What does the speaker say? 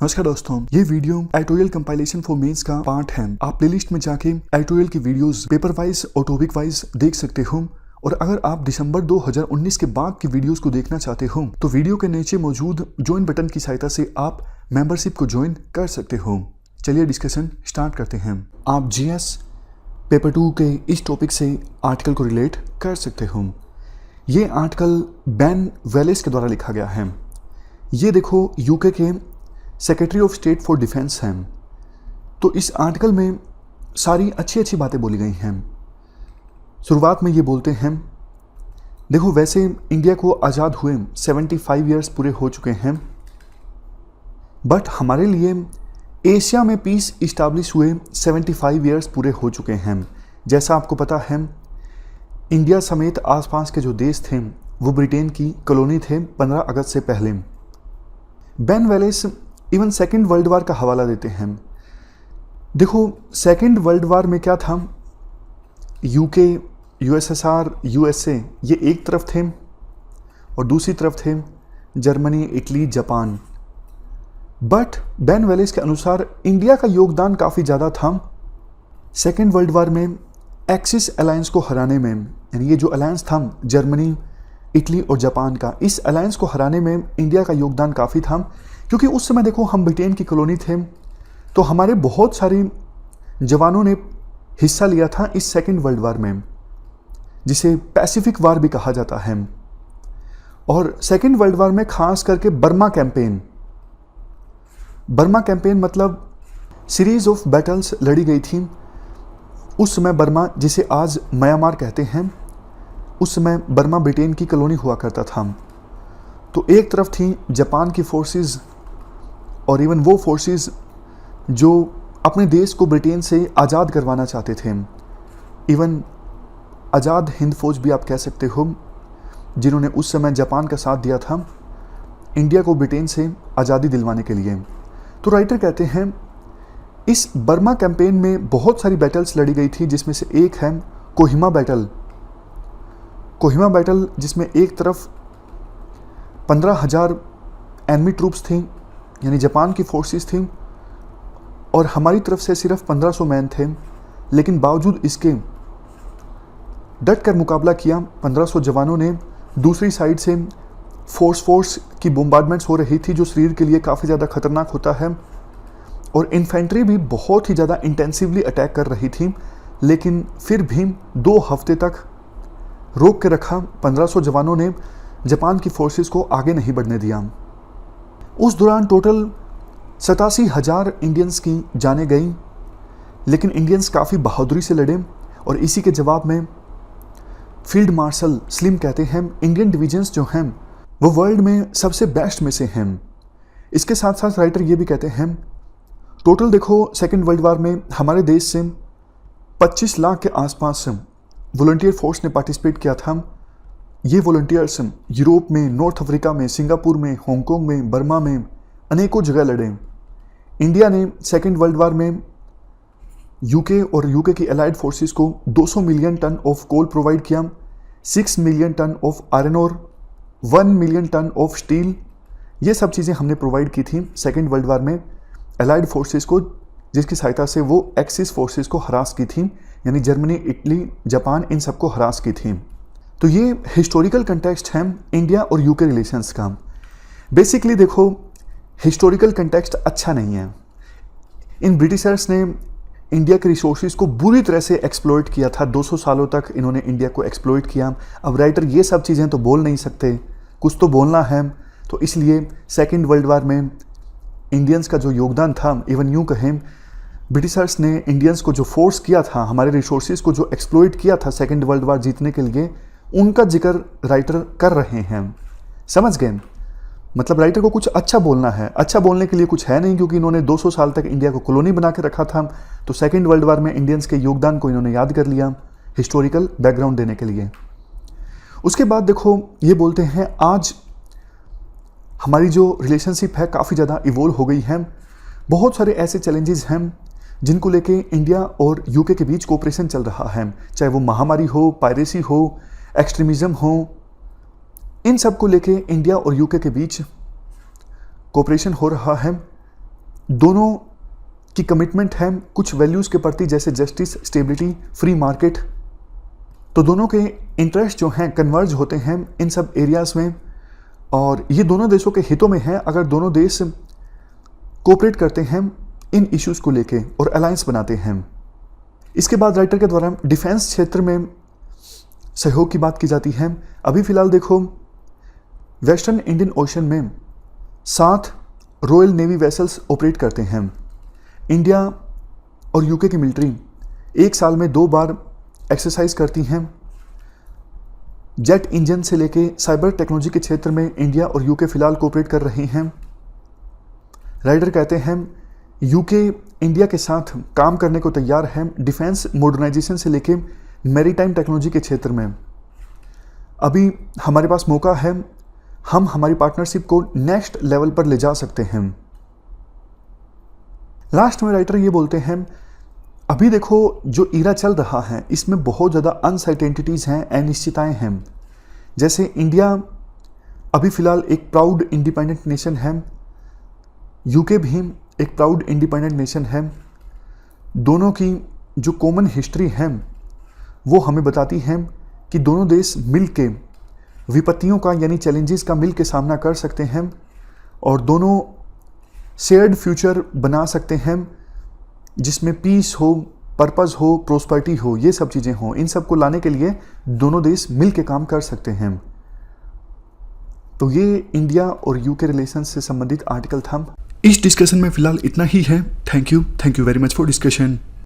नमस्कार दोस्तों, ये video editorial compilation for mains का पार्ट है। आप प्लेलिस्ट में जाके एडिटोरियल की वीडियोस पेपर वाइज और टॉपिक वाइज देख सकते हो। और अगर आप दिसंबर 2019 के बाद की वीडियोस को देखना चाहते हो तो वीडियो के नीचे मौजूद ज्वाइन बटन की सहायता से आप मेंबरशिप को ज्वाइन कर सकते हो। चलिए डिस्कशन स्टार्ट करते हैं। आप जीएस पेपर 2 के इस टॉपिक से आर्टिकल को रिलेट कर सकते हो। ये आर्टिकल बेन वेलेस के द्वारा लिखा गया है। ये देखो यूके के secretary of state for defence हैं। तो इस आर्टिकल में सारी अच्छी अच्छी बातें बोली गई हैं। शुरुआत में ये बोलते हैं, देखो वैसे इंडिया को आज़ाद हुए 75 ईयर्स पूरे हो चुके हैं, बट हमारे लिए एशिया में पीस इस्टाब्लिश हुए 75 ईयर्स पूरे हो चुके हैं। जैसा आपको पता है, इंडिया समेत आसपास के जो देश थे वो ब्रिटेन की कॉलोनी थे 15 अगस्त से पहले। Ben Wallace even second world war का हवाला देते हैं। देखो सेकेंड वर्ल्ड वार में क्या था, यूके, यूएसएसआर, यूएसए ये एक तरफ थे और दूसरी तरफ थे Germany, Italy, Japan. But Ben Wallace के अनुसार इंडिया का योगदान काफ़ी ज़्यादा था सेकेंड वर्ल्ड वार में एक्सिस अलायंस को हराने में। यानी ये जो अलायंस था जर्मनी, इटली और जापान का, इस अलायंस को हराने में इंडिया का योगदान काफ़ी था। क्योंकि उस समय देखो हम ब्रिटेन की कॉलोनी थे, तो हमारे बहुत सारे जवानों ने हिस्सा लिया था इस सेकेंड वर्ल्ड वार में, जिसे पैसिफिक वार भी कहा जाता है। और सेकेंड वर्ल्ड वार में खास करके बर्मा कैंपेन मतलब सीरीज ऑफ बैटल्स लड़ी गई थी। उस समय बर्मा, जिसे आज म्यांमार कहते हैं, उस समय बर्मा ब्रिटेन की कॉलोनी हुआ करता था। तो एक तरफ थी जापान की फोर्सेस और इवन वो फोर्सेस जो अपने देश को ब्रिटेन से आज़ाद करवाना चाहते थे। इवन आज़ाद हिंद फौज भी आप कह सकते हो, जिन्होंने उस समय जापान का साथ दिया था इंडिया को ब्रिटेन से आज़ादी दिलवाने के लिए। तो राइटर कहते हैं इस बर्मा कैंपेन में बहुत सारी बैटल्स लड़ी गई थी, जिसमें से एक है कोहिमा बैटल, जिसमें एक तरफ 15,000 एनिमी ट्रूप्स थी, यानी जापान की फोर्सेस थी, और हमारी तरफ से सिर्फ 1500 मैन थे। लेकिन बावजूद इसके डट कर मुकाबला किया 1500 जवानों ने। दूसरी साइड से फोर्स की बोम्बार्डमेंट्स हो रही थी, जो शरीर के लिए काफ़ी ज़्यादा खतरनाक होता है, और इन्फेंट्री भी बहुत ही ज़्यादा इंटेंसिवली अटैक कर रही थी। लेकिन फिर भी 2 हफ्ते तक रोक के रखा। 1500 जवानों ने जापान की फोर्सेस को आगे नहीं बढ़ने दिया। उस दौरान टोटल 87,000 इंडियंस की जानें गई, लेकिन इंडियंस काफ़ी बहादुरी से लड़े। और इसी के जवाब में फील्ड मार्शल स्लिम कहते हैं इंडियन डिवीजन्स जो हैं वो वर्ल्ड में सबसे बेस्ट में से हैं। इसके साथ साथ राइटर ये भी कहते हैं टोटल देखो सेकेंड वर्ल्ड वार में हमारे देश से 25 लाख के आसपास वॉलंटियर फोर्स ने पार्टिसिपेट किया था। ये वॉलंटियर्स यूरोप में, नॉर्थ अफ्रीका में, सिंगापुर में, हांगकांग में, बर्मा में अनेकों जगह लड़े। इंडिया ने सेकेंड वर्ल्ड वार में यूके और यूके की एलाइड फोर्सेस को 200 million ton of coal provide किया, 6 million ton of iron ore, 1 million ton of steel. ये सब चीज़ें हमने प्रोवाइड की थी सेकेंड वर्ल्ड वार में एलाइड फोर्सेस को, जिसकी सहायता से वो एक्सिस फोर्सेस को हरास की थी, यानी जर्मनी, इटली, जापान, इन सबको हरास की थी। तो ये हिस्टोरिकल कंटेक्स्ट है इंडिया और यूके रिलेशंस का। बेसिकली देखो हिस्टोरिकल कंटेक्स्ट अच्छा नहीं है। इन ब्रिटिशर्स ने इंडिया के रिसोर्सेज को बुरी तरह से एक्सप्लॉइट किया था। 200 सालों तक इन्होंने इंडिया को एक्सप्लॉइट किया। अब राइटर ये सब चीज़ें तो बोल नहीं सकते, कुछ तो बोलना है। तो इसलिए सेकेंड वर्ल्ड वार में इंडियंस का जो योगदान था, इवन यूँ कहें ब्रिटिशर्स ने इंडियंस को जो फोर्स किया था, हमारे रिसोर्सेज को जो एक्सप्लॉइट किया था सेकेंड वर्ल्ड वार जीतने के लिए, उनका जिक्र राइटर कर रहे हैं। समझ गए? मतलब राइटर को कुछ अच्छा बोलना है। अच्छा बोलने के लिए कुछ है नहीं, क्योंकि इन्होंने 200 साल तक इंडिया को कॉलोनी बना के रखा था। तो सेकेंड वर्ल्ड वार में इंडियंस के योगदान को इन्होंने याद कर लिया हिस्टोरिकल बैकग्राउंड देने के लिए। उसके बाद देखो ये बोलते हैं आज हमारी जो रिलेशनशिप है काफ़ी ज़्यादा इवोल्व हो गई है। बहुत सारे ऐसे चैलेंजेस हैं जिनको लेके इंडिया और यूके के बीच कोऑपरेशन चल रहा है, चाहे वो महामारी हो, पायरेसी हो, एक्सट्रीमिज्म हो, इन सब को लेके इंडिया और यूके के बीच कोऑपरेशन हो रहा है। दोनों की कमिटमेंट है कुछ वैल्यूज़ के प्रति, जैसे जस्टिस, स्टेबिलिटी, फ्री मार्केट। तो दोनों के इंटरेस्ट जो हैं कन्वर्ज होते हैं इन सब एरियाज़ में, और ये दोनों देशों के हितों में है अगर दोनों देश कोऑपरेट करते हैं इन इश्यूज़ को लेके और अलायंस बनाते हैं। इसके बाद राइटर के द्वारा डिफेंस क्षेत्र में सहयोग की बात की जाती है। अभी फ़िलहाल देखो, वेस्टर्न इंडियन ओशन में 7 रॉयल नेवी वेसल्स ऑपरेट करते हैं। इंडिया और यूके की मिलिट्री एक साल में 2 बार एक्सरसाइज करती हैं। जेट इंजन से लेके साइबर टेक्नोलॉजी के क्षेत्र में इंडिया और यूके फिलहाल कोऑपरेट कर रहे हैं। राइडर कहते हैं यूके इंडिया के साथ काम करने को तैयार है डिफेंस मॉडर्नाइजेशन से लेके मैरीटाइम टेक्नोलॉजी के क्षेत्र में। अभी हमारे पास मौका है, हम हमारी पार्टनरशिप को नेक्स्ट लेवल पर ले जा सकते हैं। लास्ट में राइटर ये बोलते हैं अभी देखो जो ईरा चल रहा है इसमें बहुत ज़्यादा अनसर्टेनिटीज़ हैं, अनिश्चितताएं हैं। जैसे इंडिया अभी फ़िलहाल एक प्राउड इंडिपेंडेंट नेशन है, यूके भी एक प्राउड इंडिपेंडेंट नेशन है। दोनों की जो कॉमन हिस्ट्री है वो हमें बताती है कि दोनों देश मिल के विपत्तियों का यानी चैलेंजेस का मिल के सामना कर सकते हैं और दोनों शेयर्ड फ्यूचर बना सकते हैं जिसमें पीस हो, पर्पस हो, प्रोस्पेरिटी हो, ये सब चीज़ें हों। इन सब को लाने के लिए दोनों देश मिल के काम कर सकते हैं। तो ये इंडिया और यूके रिलेशन से संबंधित आर्टिकल था। इस डिस्कशन में फिलहाल इतना ही है। Thank you very much for discussion.